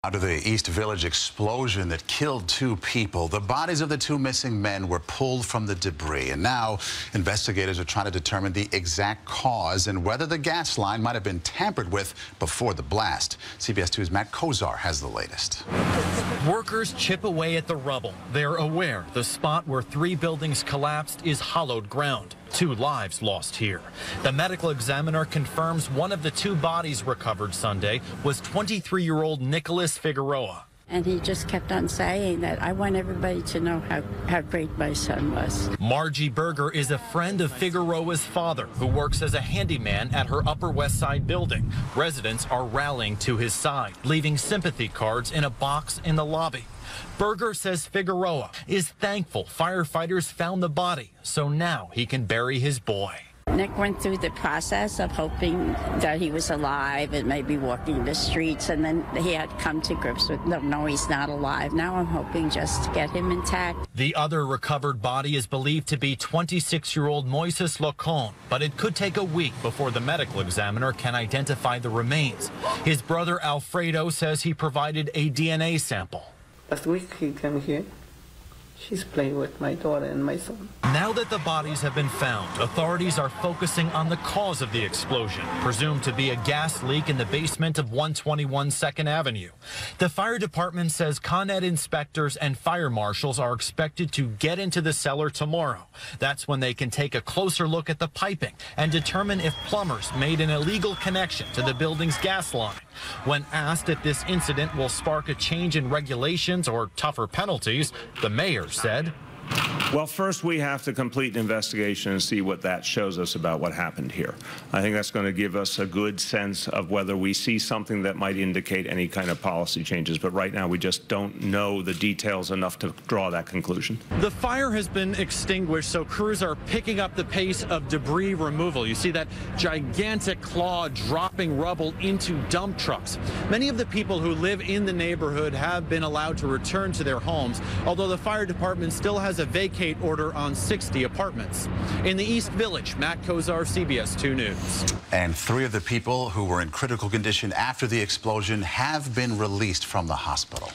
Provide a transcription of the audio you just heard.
Out of the East Village explosion that killed 2 people, the bodies of the 2 missing men were pulled from the debris. And now investigators are trying to determine the exact cause and whether the gas line might have been tampered with before the blast. CBS 2's Matt Kozar has the latest. Workers chip away at the rubble. They're aware the spot where 3 buildings collapsed is hollowed ground. 2 lives lost here. The medical examiner confirms one of the 2 bodies recovered Sunday was 23-year-old Nicholas Figueroa. And he just kept on saying that I want everybody to know how great my son was. Margie Berger is a friend of Figueroa's father who works as a handyman at her Upper West Side building. Residents are rallying to his side, leaving sympathy cards in a box in the lobby. Berger says Figueroa is thankful firefighters found the body, so now he can bury his boy. Nick went through the process of hoping that he was alive and maybe walking the streets, and then he had come to grips with, no, he's not alive. Now I'm hoping just to get him intact. The other recovered body is believed to be 26-year-old Moises Locon, but it could take a week before the medical examiner can identify the remains. His brother Alfredo says he provided a DNA sample. Last week he came here. She's playing with my daughter and my son. Now that the bodies have been found, authorities are focusing on the cause of the explosion, presumed to be a gas leak in the basement of 121 2nd Avenue. The fire department says Con Ed inspectors and fire marshals are expected to get into the cellar tomorrow. That's when they can take a closer look at the piping and determine if plumbers made an illegal connection to the building's gas line. When asked if this incident will spark a change in regulations or tougher penalties, the mayor said, well, first we have to complete an investigation and see what that shows us about what happened here. I think that's going to give us a good sense of whether we see something that might indicate any kind of policy changes. But right now we just don't know the details enough to draw that conclusion. The fire has been extinguished, so crews are picking up the pace of debris removal. You see that gigantic claw dropping rubble into dump trucks. Many of the people who live in the neighborhood have been allowed to return to their homes, although the fire department still has a vacate order on 60 apartments. In the East Village, Matt Kozar, CBS 2 News. And 3 of the people who were in critical condition after the explosion have been released from the hospital.